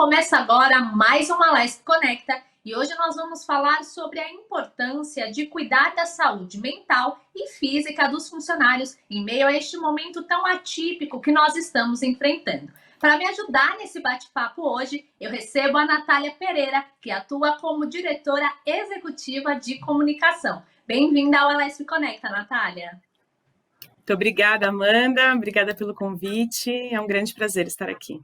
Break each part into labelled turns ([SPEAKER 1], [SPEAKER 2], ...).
[SPEAKER 1] Começa agora mais uma Alesp Conecta e hoje nós vamos falar sobre a importância de cuidar da saúde mental e física dos funcionários em meio a este momento tão atípico que nós estamos enfrentando. Para me ajudar nesse bate-papo hoje, eu recebo a Natália Pereira, que atua como diretora executiva de comunicação. Bem-vinda ao Alesp Conecta, Natália.
[SPEAKER 2] Muito obrigada, Amanda. Obrigada pelo convite. É um grande prazer estar aqui.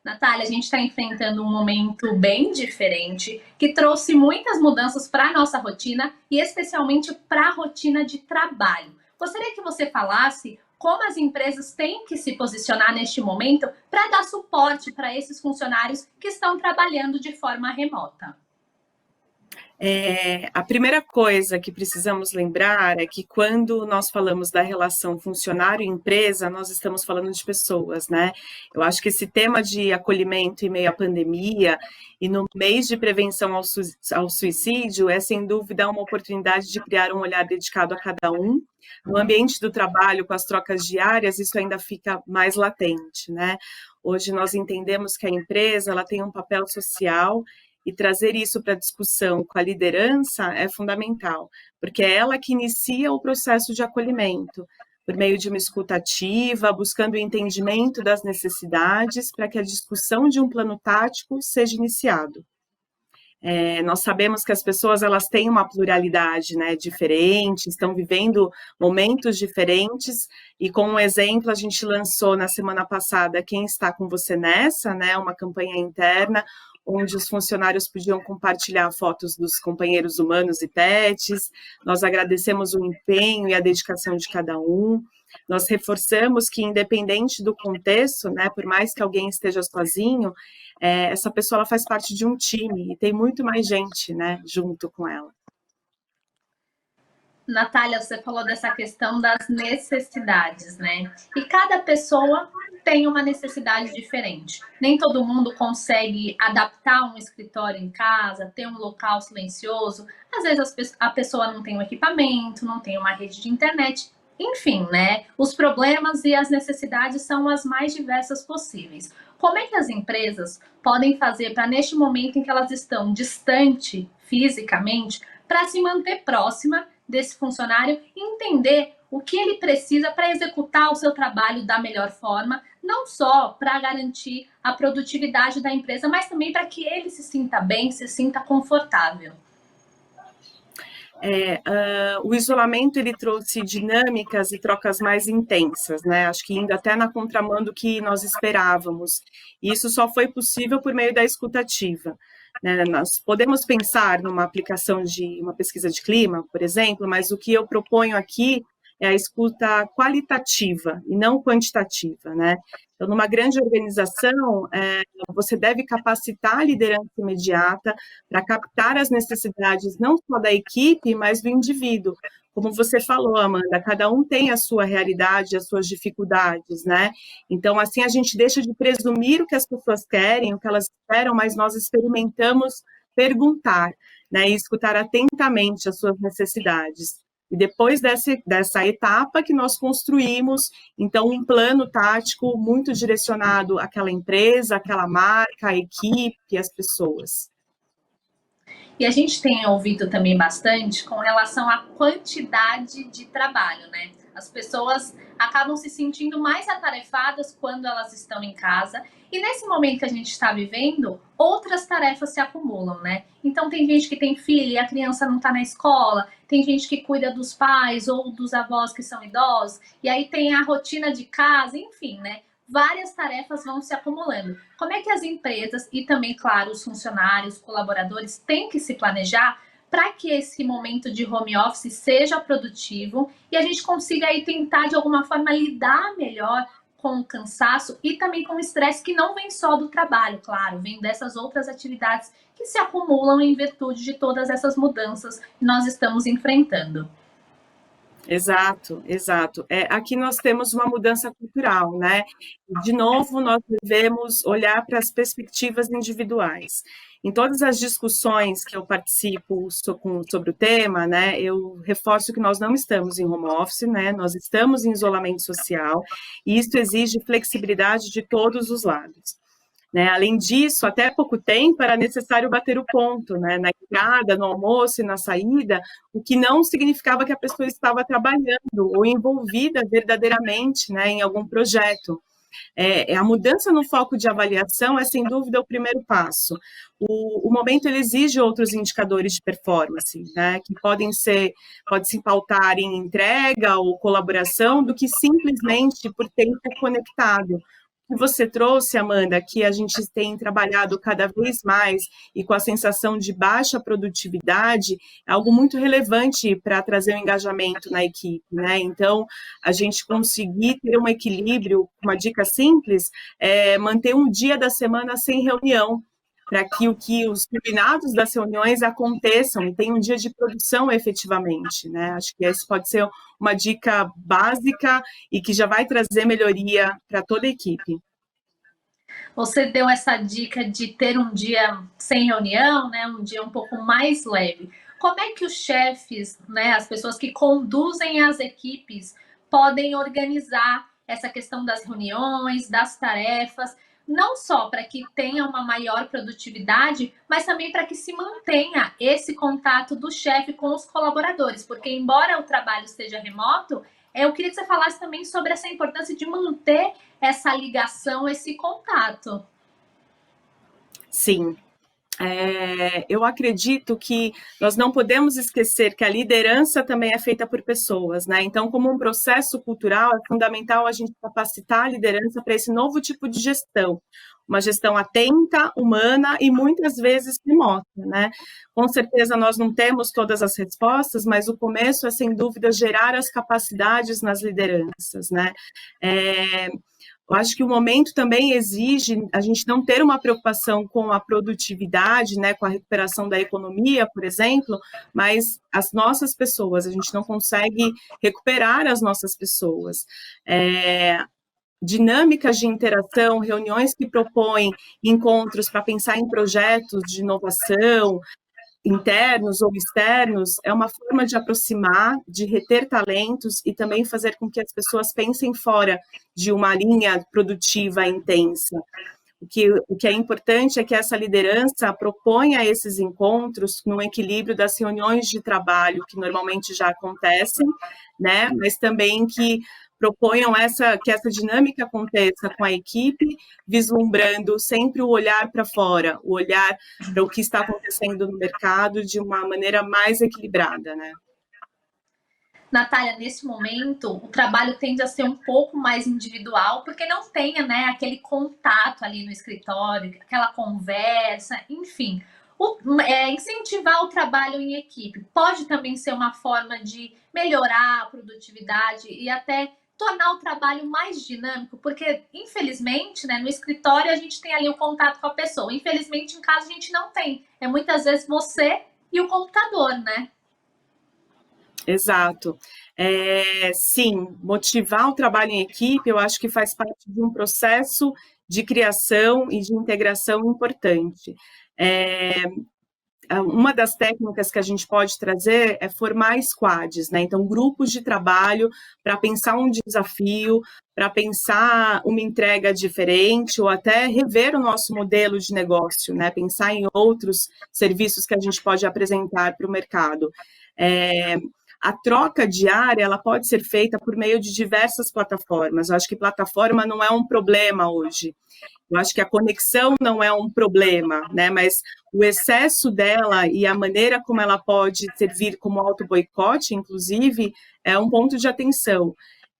[SPEAKER 1] Natália, a gente está enfrentando um momento bem diferente, que trouxe muitas mudanças para a nossa rotina e especialmente para a rotina de trabalho. Gostaria que você falasse como as empresas têm que se posicionar neste momento para dar suporte para esses funcionários que estão trabalhando de forma remota.
[SPEAKER 2] A primeira coisa que precisamos lembrar é que quando nós falamos da relação funcionário-empresa, nós estamos falando de pessoas, né? Eu acho que esse tema de acolhimento em meio à pandemia e no mês de prevenção ao suicídio é, sem dúvida, uma oportunidade de criar um olhar dedicado a cada um. No ambiente do trabalho, com as trocas diárias, isso ainda fica mais latente, né? Hoje nós entendemos que a empresa ela tem um papel social e trazer isso para a discussão com a liderança é fundamental, porque é ela que inicia o processo de acolhimento, por meio de uma escuta ativa, buscando o entendimento das necessidades para que a discussão de um plano tático seja iniciado. Nós sabemos que as pessoas elas têm uma pluralidade, né, diferente, estão vivendo momentos diferentes, e como um exemplo, a gente lançou na semana passada Quem Está Com Você Nessa, né, uma campanha interna, onde os funcionários podiam compartilhar fotos dos companheiros humanos e pets. Nós agradecemos o empenho e a dedicação de cada um. Nós reforçamos que, independente do contexto, né, por mais que alguém esteja sozinho, essa pessoa ela faz parte de um time e tem muito mais gente, né, junto com ela.
[SPEAKER 1] Natália, você falou dessa questão das necessidades, né? E cada pessoa tem uma necessidade diferente. Nem todo mundo consegue adaptar um escritório em casa, ter um local silencioso. Às vezes a pessoa não tem um equipamento, não tem uma rede de internet. Enfim, né? Os problemas e as necessidades são as mais diversas possíveis. Como é que as empresas podem fazer para, neste momento em que elas estão distante fisicamente, para se manter próxima desse funcionário e entender o que ele precisa para executar o seu trabalho da melhor forma, não só para garantir a produtividade da empresa, mas também para que ele se sinta bem, se sinta confortável.
[SPEAKER 2] O isolamento ele trouxe dinâmicas e trocas mais intensas, né? Acho que indo até na contramão do que nós esperávamos. E isso só foi possível por meio da escuta ativa. Né? Nós podemos pensar numa aplicação de uma pesquisa de clima, por exemplo, mas o que eu proponho aqui é a escuta qualitativa e não quantitativa, né? Então, numa grande organização, você deve capacitar a liderança imediata para captar as necessidades não só da equipe, mas do indivíduo. Como você falou, Amanda, cada um tem a sua realidade, as suas dificuldades, né? Então, assim, a gente deixa de presumir o que as pessoas querem, o que elas esperam, mas nós experimentamos perguntar, né? E escutar atentamente as suas necessidades. E depois dessa etapa que nós construímos, então, um plano tático muito direcionado àquela empresa, àquela marca, à equipe, às pessoas.
[SPEAKER 1] E a gente tem ouvido também bastante com relação à quantidade de trabalho, né? As pessoas acabam se sentindo mais atarefadas quando elas estão em casa. E nesse momento que a gente está vivendo, outras tarefas se acumulam, né? Então tem gente que tem filho e a criança não está na escola, tem gente que cuida dos pais ou dos avós que são idosos, e aí tem a rotina de casa, enfim, né? Várias tarefas vão se acumulando. Como é que as empresas e também, claro, os funcionários, colaboradores têm que se planejar para que esse momento de home office seja produtivo e a gente consiga aí tentar, de alguma forma, lidar melhor com o cansaço e também com o estresse que não vem só do trabalho, claro, vem dessas outras atividades que se acumulam em virtude de todas essas mudanças que nós estamos enfrentando.
[SPEAKER 2] Exato, exato. Aqui nós temos uma mudança cultural, né? De novo, nós devemos olhar para as perspectivas individuais. Em todas as discussões que eu participo sobre o tema, né, eu reforço que nós não estamos em home office, né? Nós estamos em isolamento social, e isso exige flexibilidade de todos os lados. né? Além disso, até pouco tempo era necessário bater o ponto, né? Na entrada, no almoço e na saída, o que não significava que a pessoa estava trabalhando ou envolvida verdadeiramente, né, em algum projeto. A mudança no foco de avaliação é, sem dúvida, o primeiro passo. O momento ele exige outros indicadores de performance, né, que pode se pautar em entrega ou colaboração, do que simplesmente por tempo conectado. O que você trouxe, Amanda, que a gente tem trabalhado cada vez mais e com a sensação de baixa produtividade, é algo muito relevante para trazer o engajamento na equipe, né? Então, a gente conseguir ter um equilíbrio, uma dica simples, é manter um dia da semana sem reunião, para que os combinados das reuniões aconteçam e tenha um dia de produção efetivamente, né? Acho que essa pode ser uma dica básica e que já vai trazer melhoria para toda a equipe.
[SPEAKER 1] Você deu essa dica de ter um dia sem reunião, né? Um dia um pouco mais leve. Como é que os chefes, né, as pessoas que conduzem as equipes, podem organizar essa questão das reuniões, das tarefas, não só para que tenha uma maior produtividade, mas também para que se mantenha esse contato do chefe com os colaboradores? Porque, embora o trabalho esteja remoto, eu queria que você falasse também sobre essa importância de manter essa ligação, esse contato.
[SPEAKER 2] Sim. Eu acredito que nós não podemos esquecer que a liderança também é feita por pessoas, né? Então, como um processo cultural, é fundamental a gente capacitar a liderança para esse novo tipo de gestão, uma gestão atenta, humana e muitas vezes remota, né? Com certeza nós não temos todas as respostas, mas o começo é, sem dúvida, gerar as capacidades nas lideranças, né? Eu acho que o momento também exige a gente não ter uma preocupação com a produtividade, né, com a recuperação da economia, por exemplo, mas as nossas pessoas, a gente não consegue recuperar as nossas pessoas. Dinâmicas de interação, reuniões que propõem encontros para pensar em projetos de inovação, internos ou externos, é uma forma de aproximar, de reter talentos e também fazer com que as pessoas pensem fora de uma linha produtiva intensa. O que é importante é que essa liderança proponha esses encontros no equilíbrio das reuniões de trabalho, que normalmente já acontecem, né? Mas também que proponham que essa dinâmica aconteça com a equipe, vislumbrando sempre o olhar para fora, o olhar para o que está acontecendo no mercado de uma maneira mais equilibrada, né?
[SPEAKER 1] Natália, nesse momento, o trabalho tende a ser um pouco mais individual, porque não tenha, né, aquele contato ali no escritório, aquela conversa, enfim. Incentivar o trabalho em equipe pode também ser uma forma de melhorar a produtividade e até tornar o trabalho mais dinâmico, porque, infelizmente, né, no escritório a gente tem ali o contato com a pessoa. Infelizmente, em casa a gente não tem. É muitas vezes você e o computador, né?
[SPEAKER 2] Exato. Sim, motivar o trabalho em equipe, eu acho que faz parte de um processo de criação e de integração importante. É, uma das técnicas que a gente pode trazer é formar squads, né? Então, grupos de trabalho para pensar um desafio, para pensar uma entrega diferente, ou até rever o nosso modelo de negócio, né? Pensar em outros serviços que a gente pode apresentar para o mercado. A troca diária, ela pode ser feita por meio de diversas plataformas. Eu acho que plataforma não é um problema hoje. Eu acho que a conexão não é um problema, né? Mas o excesso dela e a maneira como ela pode servir como auto-boicote, inclusive, é um ponto de atenção.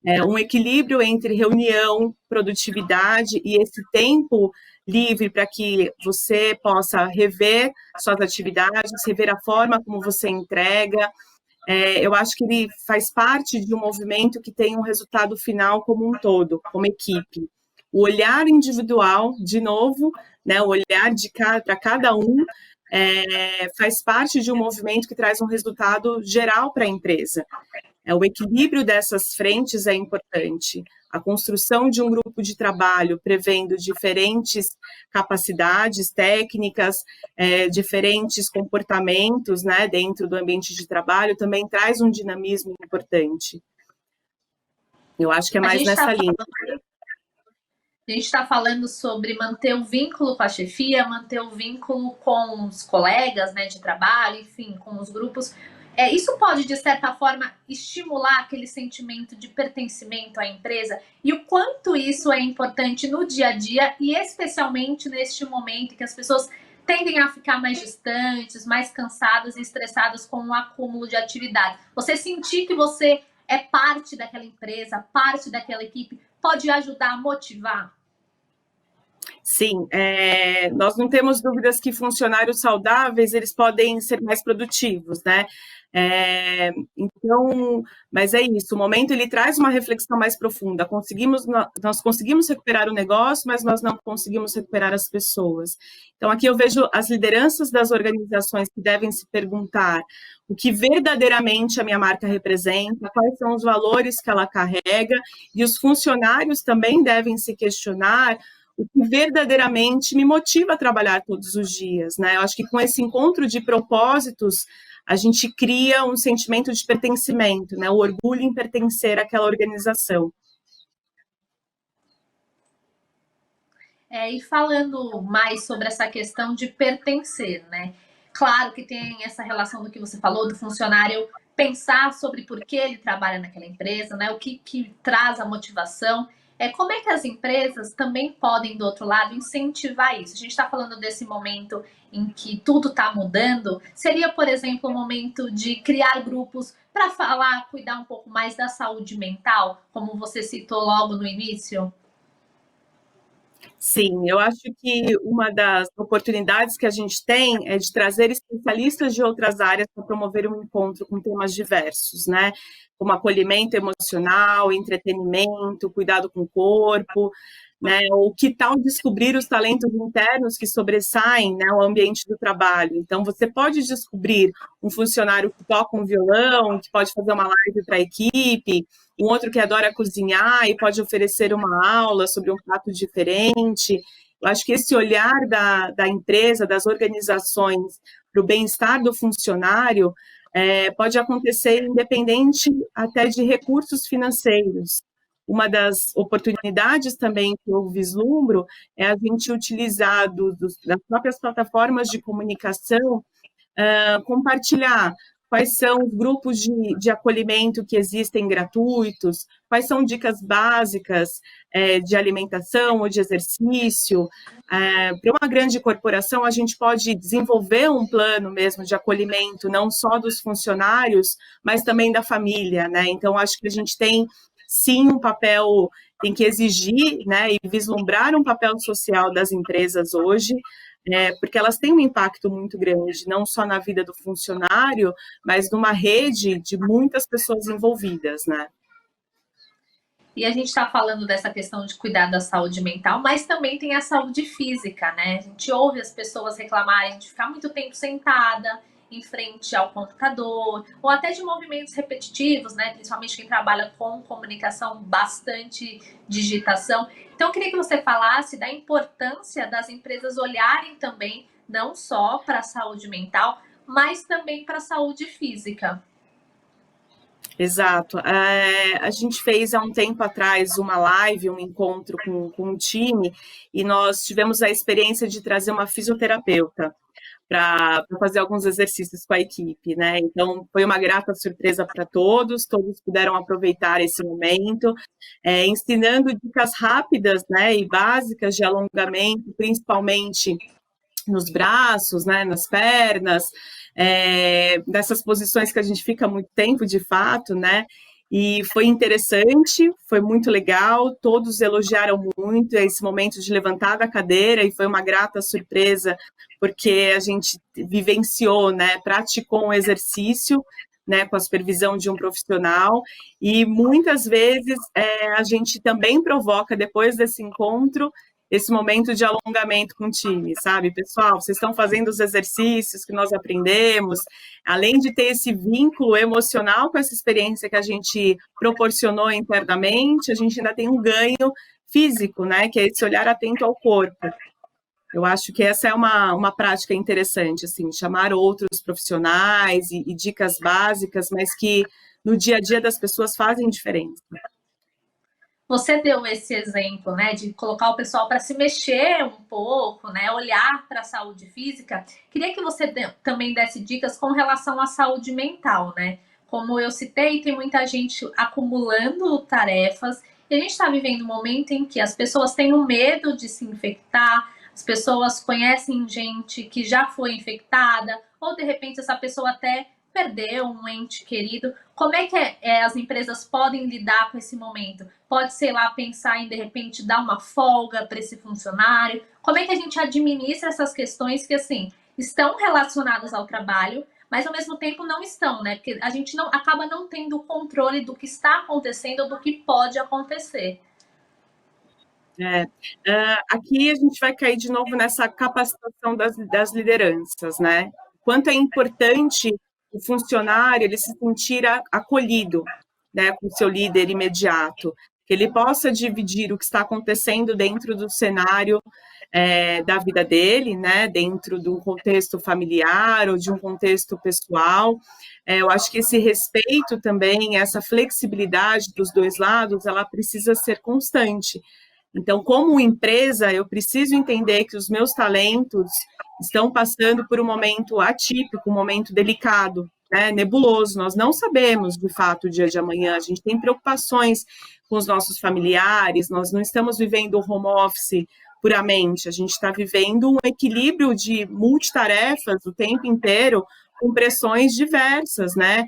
[SPEAKER 2] É um equilíbrio entre reunião, produtividade e esse tempo livre para que você possa rever suas atividades, rever a forma como você entrega. Eu acho que ele faz parte de um movimento que tem um resultado final como um todo, como equipe. O olhar individual, de novo, né, o olhar para cada um, faz parte de um movimento que traz um resultado geral para a empresa. O equilíbrio dessas frentes é importante. A construção de um grupo de trabalho prevendo diferentes capacidades técnicas, diferentes comportamentos, né, dentro do ambiente de trabalho, também traz um dinamismo importante. Eu acho que é mais nessa linha.
[SPEAKER 1] A gente está falando sobre manter o vínculo com a chefia, manter o vínculo com os colegas, né, de trabalho, enfim, com os grupos. Isso pode, de certa forma, estimular aquele sentimento de pertencimento à empresa e o quanto isso é importante no dia a dia e especialmente neste momento que as pessoas tendem a ficar mais distantes, mais cansadas e estressadas com o acúmulo de atividade. Você sentir que você é parte daquela empresa, parte daquela equipe, pode ajudar a motivar.
[SPEAKER 2] Sim, nós não temos dúvidas que funcionários saudáveis, eles podem ser mais produtivos, né? Então, mas é isso, o momento ele traz uma reflexão mais profunda. Nós conseguimos recuperar o negócio, mas nós não conseguimos recuperar as pessoas. Então, aqui eu vejo as lideranças das organizações que devem se perguntar o que verdadeiramente a minha marca representa, quais são os valores que ela carrega, e os funcionários também devem se questionar o que verdadeiramente me motiva a trabalhar todos os dias, né? Eu acho que com esse encontro de propósitos, a gente cria um sentimento de pertencimento, né? O orgulho em pertencer àquela organização.
[SPEAKER 1] E falando mais sobre essa questão de pertencer, né? Claro que tem essa relação do que você falou, do funcionário pensar sobre por que ele trabalha naquela empresa, né? O que traz a motivação. Como é que as empresas também podem, do outro lado, incentivar isso? A gente está falando desse momento em que tudo está mudando. Seria, por exemplo, o momento de criar grupos para falar, cuidar um pouco mais da saúde mental, como você citou logo no início?
[SPEAKER 2] Sim, eu acho que uma das oportunidades que a gente tem é de trazer especialistas de outras áreas para promover um encontro com temas diversos, né? Como acolhimento emocional, entretenimento, cuidado com o corpo, né? Ou que tal descobrir os talentos internos que sobressaem, né, o ambiente do trabalho. Então, você pode descobrir um funcionário que toca um violão, que pode fazer uma live para a equipe, um outro que adora cozinhar e pode oferecer uma aula sobre um prato diferente. Eu acho que esse olhar da empresa, das organizações, para o bem-estar do funcionário, pode acontecer independente até de recursos financeiros. Uma das oportunidades também que eu vislumbro é a gente utilizar das próprias plataformas de comunicação, compartilhar quais são os grupos de acolhimento que existem gratuitos, quais são dicas básicas de alimentação ou de exercício. Para uma grande corporação, a gente pode desenvolver um plano mesmo de acolhimento, não só dos funcionários, mas também da família, né? Então, acho que a gente tem, sim, um papel, tem que exigir, né, e vislumbrar um papel social das empresas hoje, porque elas têm um impacto muito grande, não só na vida do funcionário, mas numa rede de muitas pessoas envolvidas, né?
[SPEAKER 1] E a gente está falando dessa questão de cuidar da saúde mental, mas também tem a saúde física, né? A gente ouve as pessoas reclamarem de ficar muito tempo sentada em frente ao computador, ou até de movimentos repetitivos, né? Principalmente quem trabalha com comunicação, bastante digitação. Então, eu queria que você falasse da importância das empresas olharem também, não só para a saúde mental, mas também para a saúde física.
[SPEAKER 2] Exato. A gente fez há um tempo atrás uma live, um encontro com um time, e nós tivemos a experiência de trazer uma fisioterapeuta para fazer alguns exercícios com a equipe, né? Então, foi uma grata surpresa para todos puderam aproveitar esse momento, ensinando dicas rápidas, né, e básicas de alongamento, principalmente nos braços, né, nas pernas, dessas posições que a gente fica muito tempo, de fato, né, e foi interessante, foi muito legal, todos elogiaram muito esse momento de levantar da cadeira e foi uma grata surpresa, porque a gente vivenciou, né, praticou um exercício, né, com a supervisão de um profissional, e muitas vezes a gente também provoca, depois desse encontro, esse momento de alongamento com o time, sabe? Pessoal, vocês estão fazendo os exercícios que nós aprendemos, além de ter esse vínculo emocional com essa experiência que a gente proporcionou internamente, a gente ainda tem um ganho físico, né? Que é esse olhar atento ao corpo. Eu acho que essa é uma prática interessante, assim, chamar outros profissionais e dicas básicas, mas que no dia a dia das pessoas fazem diferença.
[SPEAKER 1] Você deu esse exemplo, né, de colocar o pessoal para se mexer um pouco, né, olhar para a saúde física. Queria que você também desse dicas com relação à saúde mental, né? Como eu citei, tem muita gente acumulando tarefas e a gente está vivendo um momento em que as pessoas têm um medo de se infectar, as pessoas conhecem gente que já foi infectada, ou de repente essa pessoa até perdeu um ente querido. Como é que as empresas podem lidar com esse momento? Pode, sei lá, pensar em, de repente, dar uma folga para esse funcionário? Como é que a gente administra essas questões que, assim, estão relacionadas ao trabalho, mas ao mesmo tempo não estão, né? Porque a gente não acaba não tendo o controle do que está acontecendo ou do que pode acontecer.
[SPEAKER 2] Aqui a gente vai cair de novo nessa capacitação das lideranças, né? Quanto é importante o funcionário ele se sentir acolhido, né, com o seu líder imediato, que ele possa dividir o que está acontecendo dentro do cenário da vida dele, né, dentro de um contexto familiar ou de um contexto pessoal. Eu acho que esse respeito também, essa flexibilidade dos dois lados, ela precisa ser constante. Então, como empresa, eu preciso entender que os meus talentos estão passando por um momento atípico, um momento delicado, né, nebuloso. Nós não sabemos, de fato, o dia de amanhã. A gente tem preocupações com os nossos familiares, nós não estamos vivendo o home office puramente, a gente está vivendo um equilíbrio de multitarefas o tempo inteiro, com pressões diversas, né?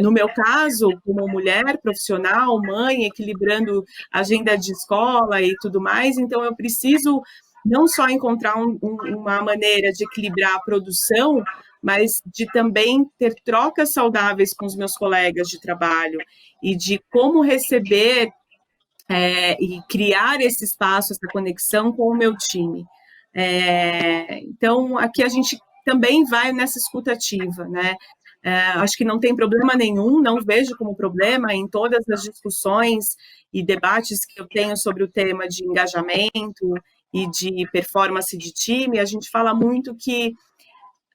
[SPEAKER 2] No meu caso, como mulher profissional, mãe, equilibrando agenda de escola e tudo mais, então eu preciso não só encontrar uma maneira de equilibrar a produção, mas de também ter trocas saudáveis com os meus colegas de trabalho e de como receber e criar esse espaço, essa conexão com o meu time. Então, aqui a gente também vai nessa escutativa, né? Acho que não tem problema nenhum, não vejo como problema em todas as discussões e debates que eu tenho sobre o tema de engajamento e de performance de time, a gente fala muito que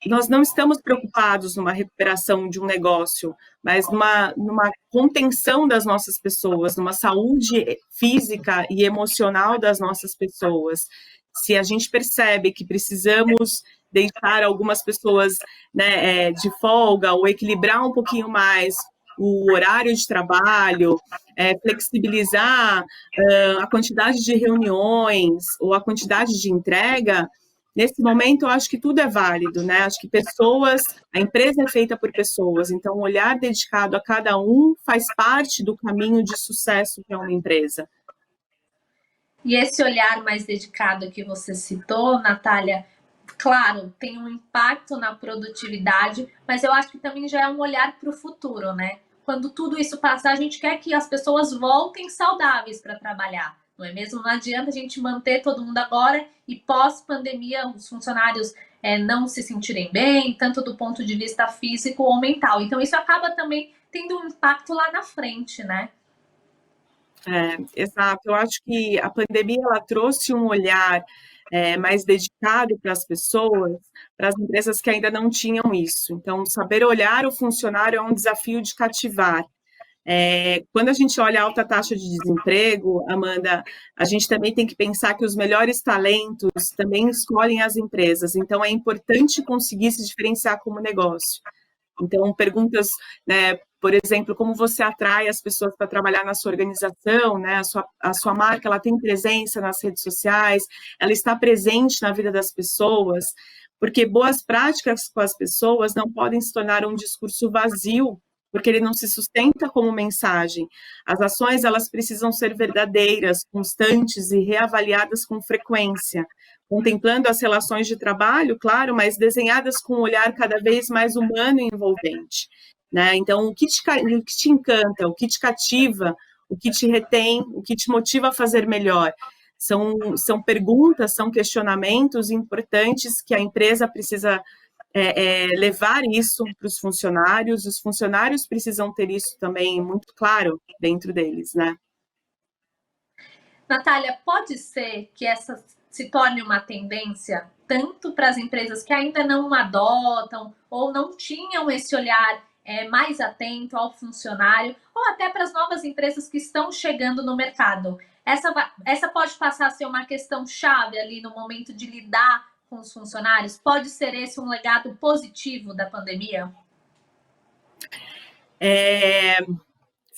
[SPEAKER 2] nós não estamos preocupados numa recuperação de um negócio, mas numa contenção das nossas pessoas, numa saúde física e emocional das nossas pessoas. Se a gente percebe que precisamos deixar algumas pessoas, né, de folga ou equilibrar um pouquinho mais o horário de trabalho, flexibilizar a quantidade de reuniões ou a quantidade de entrega, nesse momento, eu acho que tudo é válido, né? Acho que pessoas, a empresa é feita por pessoas, então o olhar dedicado a cada um faz parte do caminho de sucesso para uma empresa.
[SPEAKER 1] E esse olhar mais dedicado que você citou, Natália, claro, tem um impacto na produtividade, mas eu acho que também já é um olhar para o futuro, né? Quando tudo isso passar, a gente quer que as pessoas voltem saudáveis para trabalhar, não é mesmo? Não adianta a gente manter todo mundo agora e pós-pandemia os funcionários não se sentirem bem, tanto do ponto de vista físico ou mental. Então, isso acaba também tendo um impacto lá na frente, né?
[SPEAKER 2] Exato. Eu acho que a pandemia ela trouxe um olhar mais dedicado para as pessoas, para as empresas que ainda não tinham isso. Então, saber olhar o funcionário é um desafio de cativar. Quando a gente olha a alta taxa de desemprego, Amanda, a gente também tem que pensar que os melhores talentos também escolhem as empresas. Então, é importante conseguir se diferenciar como negócio. Então, perguntas, né, por exemplo, como você atrai as pessoas para trabalhar na sua organização, né, a sua marca, ela tem presença nas redes sociais, ela está presente na vida das pessoas, porque boas práticas com as pessoas não podem se tornar um discurso vazio, porque ele não se sustenta como mensagem. As ações, elas precisam ser verdadeiras, constantes e reavaliadas com frequência, contemplando as relações de trabalho, claro, mas desenhadas com um olhar cada vez mais humano e envolvente. Né? Então, o que te encanta, o que te cativa, o que te retém, o que te motiva a fazer melhor? São perguntas, são questionamentos importantes que a empresa precisa levar isso para os funcionários precisam ter isso também muito claro dentro deles, né?
[SPEAKER 1] Natália, pode ser que essa se torne uma tendência tanto para as empresas que ainda não adotam ou não tinham esse olhar mais atento ao funcionário, ou até para as novas empresas que estão chegando no mercado. Essa pode passar a ser uma questão chave ali no momento de lidar com os funcionários? Pode ser esse um legado positivo da pandemia?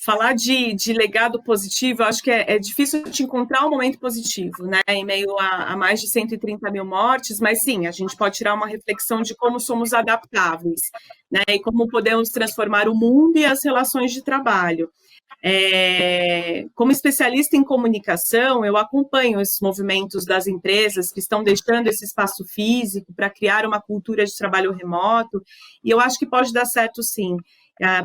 [SPEAKER 2] Falar de legado positivo, eu acho que é difícil de encontrar um momento positivo, né? Em meio a mais de 130 mil mortes, mas sim, a gente pode tirar uma reflexão de como somos adaptáveis, né? E como podemos transformar o mundo e as relações de trabalho. Como especialista em comunicação, eu acompanho esses movimentos das empresas que estão deixando esse espaço físico para criar uma cultura de trabalho remoto, e eu acho que pode dar certo sim,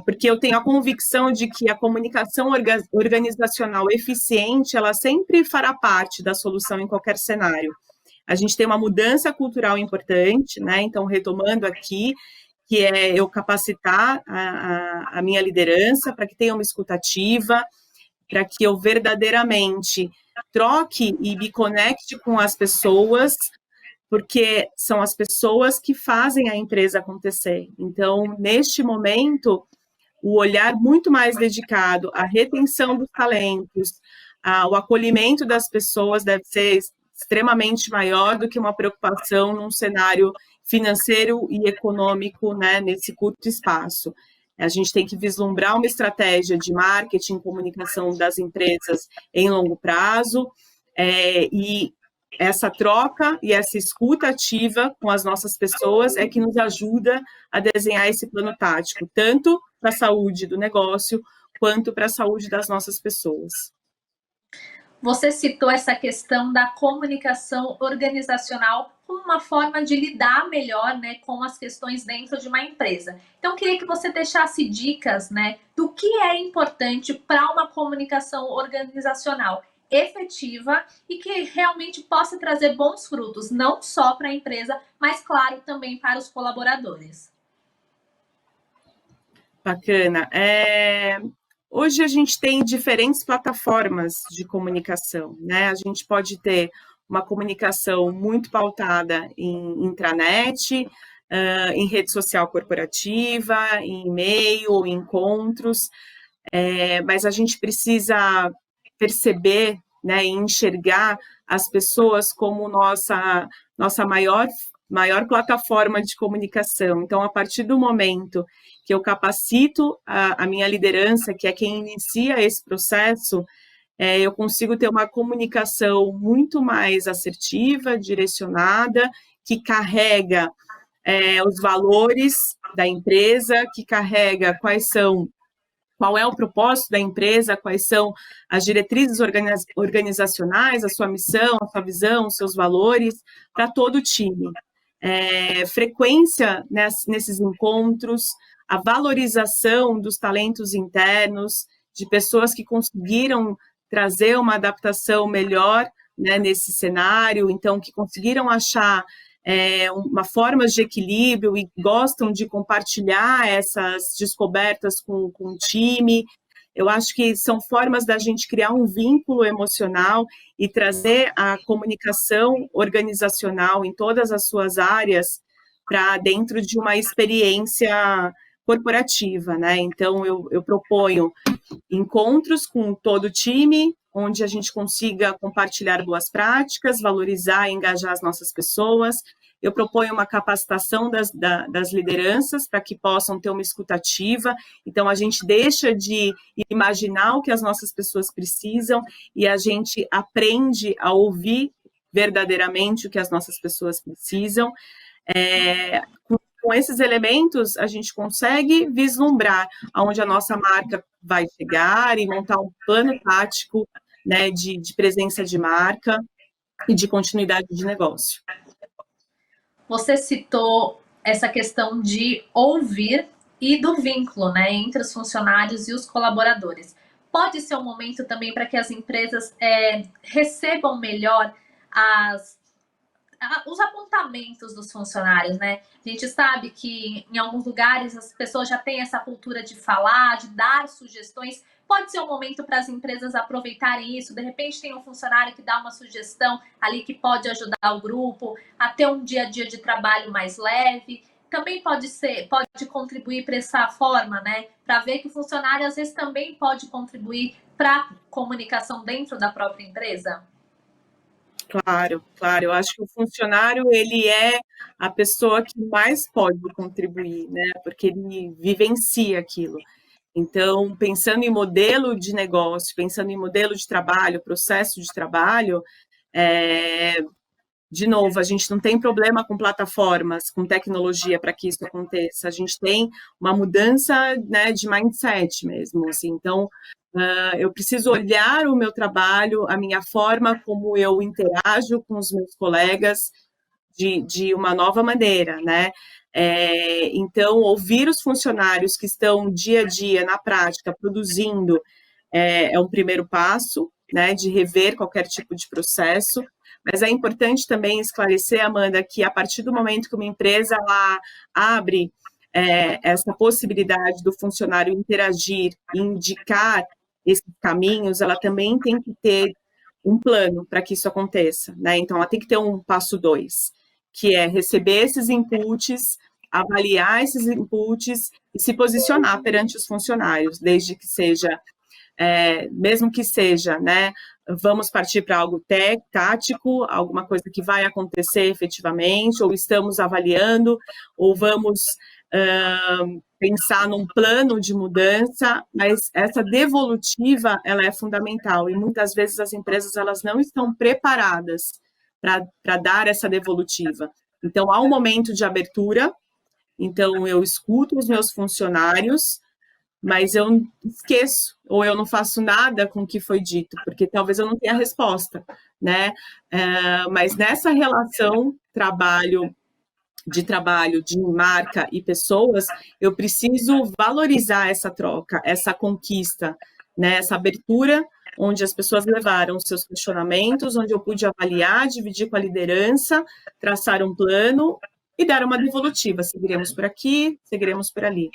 [SPEAKER 2] porque eu tenho a convicção de que a comunicação organizacional eficiente, ela sempre fará parte da solução em qualquer cenário. A gente tem uma mudança cultural importante, né? Então, retomando aqui, que é eu capacitar a minha liderança para que tenha uma escutativa, para que eu verdadeiramente troque e me conecte com as pessoas, porque são as pessoas que fazem a empresa acontecer. Então, neste momento, o olhar muito mais dedicado à retenção dos talentos, ao acolhimento das pessoas deve ser extremamente maior do que uma preocupação num cenário financeiro e econômico, né, nesse curto espaço. A gente tem que vislumbrar uma estratégia de marketing, comunicação das empresas em longo prazo, e essa troca e essa escuta ativa com as nossas pessoas é que nos ajuda a desenhar esse plano tático, tanto para a saúde do negócio, quanto para a saúde das nossas pessoas.
[SPEAKER 1] Você citou essa questão da comunicação organizacional como uma forma de lidar melhor, né, com as questões dentro de uma empresa. Então, queria que você deixasse dicas, né, do que é importante para uma comunicação organizacional efetiva e que realmente possa trazer bons frutos, não só para a empresa, mas, claro, também para os colaboradores.
[SPEAKER 2] Bacana. Hoje a gente tem diferentes plataformas de comunicação, né? A gente pode ter uma comunicação muito pautada em intranet, em rede social corporativa, em e-mail, em encontros, mas a gente precisa perceber, né, e enxergar as pessoas como nossa maior plataforma de comunicação. Então, a partir do momento que eu capacito a minha liderança, que é quem inicia esse processo, eu consigo ter uma comunicação muito mais assertiva, direcionada, que carrega os valores da empresa, que carrega qual é o propósito da empresa, quais são as diretrizes organizacionais, a sua missão, a sua visão, os seus valores, para todo o time. Frequência nesses encontros, a valorização dos talentos internos, de pessoas que conseguiram trazer uma adaptação melhor, né, nesse cenário, então, que conseguiram achar uma forma de equilíbrio e gostam de compartilhar essas descobertas com o time. Eu acho que são formas da gente criar um vínculo emocional e trazer a comunicação organizacional em todas as suas áreas para dentro de uma experiência corporativa, né? Então, eu proponho encontros com todo o time, onde a gente consiga compartilhar boas práticas, valorizar e engajar as nossas pessoas. Eu proponho uma capacitação das lideranças para que possam ter uma escutativa. Então, a gente deixa de imaginar o que as nossas pessoas precisam e a gente aprende a ouvir verdadeiramente o que as nossas pessoas precisam. Com esses elementos, a gente consegue vislumbrar aonde a nossa marca vai chegar e montar um plano tático, né, de presença de marca e de continuidade de negócio.
[SPEAKER 1] Você citou essa questão de ouvir e do vínculo, né, entre os funcionários e os colaboradores. Pode ser um momento também para que as empresas recebam melhor os apontamentos dos funcionários, né? A gente sabe que em alguns lugares as pessoas já têm essa cultura de falar, de dar sugestões. Pode ser um momento para as empresas aproveitarem isso. De repente tem um funcionário que dá uma sugestão ali que pode ajudar o grupo a ter um dia a dia de trabalho mais leve. também pode contribuir para essa forma, né? Para ver que o funcionário às vezes também pode contribuir para a comunicação dentro da própria empresa?
[SPEAKER 2] Claro, claro. Eu acho que o funcionário, ele é a pessoa que mais pode contribuir, né? Porque ele vivencia aquilo. Então, pensando em modelo de negócio, pensando em modelo de trabalho, processo de trabalho, é, de novo, a gente não tem problema com plataformas, com tecnologia para que isso aconteça. A gente tem uma mudança, né, de mindset mesmo, assim. Então, eu preciso olhar o meu trabalho, a minha forma como eu interajo com os meus colegas de uma nova maneira, né? Então, ouvir os funcionários que estão dia a dia, na prática, produzindo, é um primeiro passo, né, de rever qualquer tipo de processo, mas é importante também esclarecer, Amanda, que a partir do momento que uma empresa ela abre essa possibilidade do funcionário interagir, indicar esses caminhos, ela também tem que ter um plano para que isso aconteça, né? Então, ela tem que ter um passo 2, que é receber esses inputs, avaliar esses inputs e se posicionar perante os funcionários, desde que seja, mesmo que seja, né, vamos partir para algo tático, alguma coisa que vai acontecer efetivamente, ou estamos avaliando, ou vamos pensar num plano de mudança, mas essa devolutiva, ela é fundamental, e muitas vezes as empresas, elas não estão preparadas para dar essa devolutiva. Então, há um momento de abertura, então eu escuto os meus funcionários, mas eu esqueço, ou eu não faço nada com o que foi dito, porque talvez eu não tenha resposta, né? Mas nessa relação trabalho, de marca e pessoas, eu preciso valorizar essa troca, essa conquista, né? Essa abertura, onde as pessoas levaram seus questionamentos, onde eu pude avaliar, dividir com a liderança, traçar um plano e dar uma devolutiva. Seguiremos por aqui, seguiremos por ali.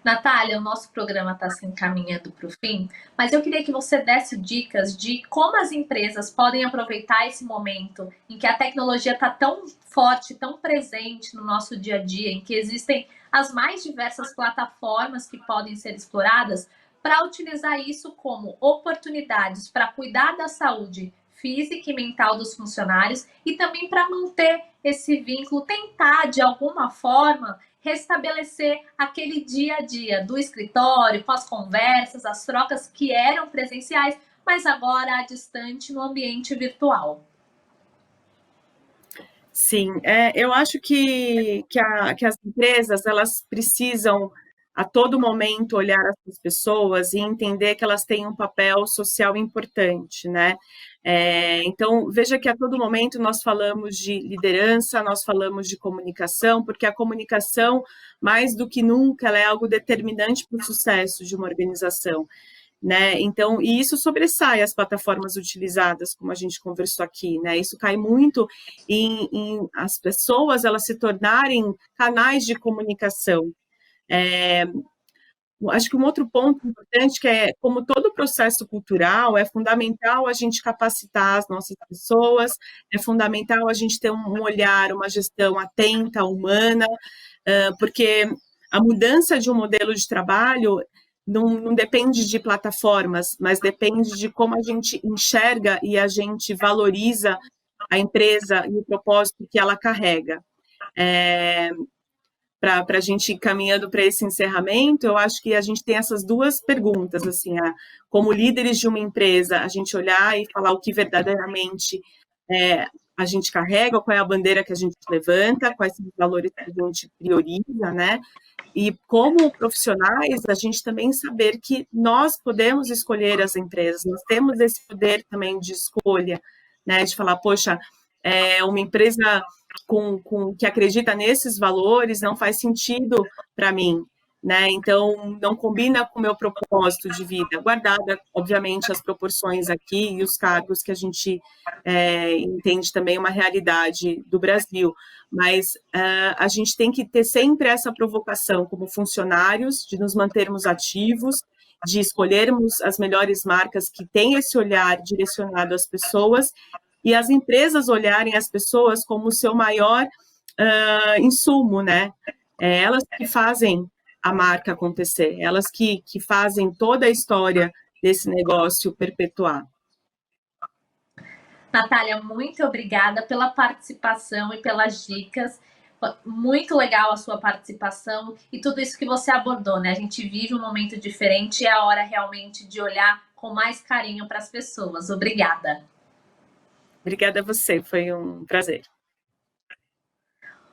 [SPEAKER 1] Natália, o nosso programa está se encaminhando para o fim, mas eu queria que você desse dicas de como as empresas podem aproveitar esse momento em que a tecnologia está tão forte, tão presente no nosso dia a dia, em que existem as mais diversas plataformas que podem ser exploradas, para utilizar isso como oportunidades para cuidar da saúde física e mental dos funcionários e também para manter esse vínculo, tentar de alguma forma restabelecer aquele dia a dia do escritório, com as conversas, as trocas que eram presenciais, mas agora distante no ambiente virtual.
[SPEAKER 2] Sim, eu acho que as empresas, elas precisam a todo momento olhar essas pessoas e entender que elas têm um papel social importante, né? Então, veja que a todo momento nós falamos de liderança, nós falamos de comunicação, porque a comunicação, mais do que nunca, ela é algo determinante para o sucesso de uma organização, né? Então, e isso sobressai as plataformas utilizadas, como a gente conversou aqui, né? Isso cai muito em as pessoas elas se tornarem canais de comunicação. Acho que um outro ponto importante que é, como todo processo cultural, é fundamental a gente capacitar as nossas pessoas, é fundamental a gente ter um olhar, uma gestão atenta, humana, porque a mudança de um modelo de trabalho não depende de plataformas, mas depende de como a gente enxerga e a gente valoriza a empresa e o propósito que ela carrega. Para a gente ir caminhando para esse encerramento, eu acho que a gente tem essas duas perguntas, assim, como líderes de uma empresa, a gente olhar e falar o que verdadeiramente a gente carrega, qual é a bandeira que a gente levanta, quais são os valores que a gente prioriza, né? E como profissionais, a gente também saber que nós podemos escolher as empresas, nós temos esse poder também de escolha, né? De falar, poxa, uma empresa que acredita nesses valores não faz sentido para mim, né? Então, não combina com o meu propósito de vida, guardada, obviamente, as proporções aqui e os cargos que a gente entende também uma realidade do Brasil, mas a gente tem que ter sempre essa provocação como funcionários, de nos mantermos ativos, de escolhermos as melhores marcas que têm esse olhar direcionado às pessoas, e as empresas olharem as pessoas como o seu maior insumo, né? Elas que fazem a marca acontecer, elas que fazem toda a história desse negócio perpetuar.
[SPEAKER 1] Natália, muito obrigada pela participação e pelas dicas. Muito legal a sua participação e tudo isso que você abordou, né? A gente vive um momento diferente e é a hora realmente de olhar com mais carinho para as pessoas. Obrigada.
[SPEAKER 2] Obrigada a você, foi um prazer.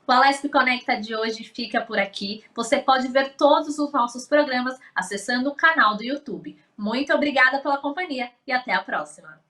[SPEAKER 1] O Alesp Conecta de hoje fica por aqui. Você pode ver todos os nossos programas acessando o canal do YouTube. Muito obrigada pela companhia e até a próxima.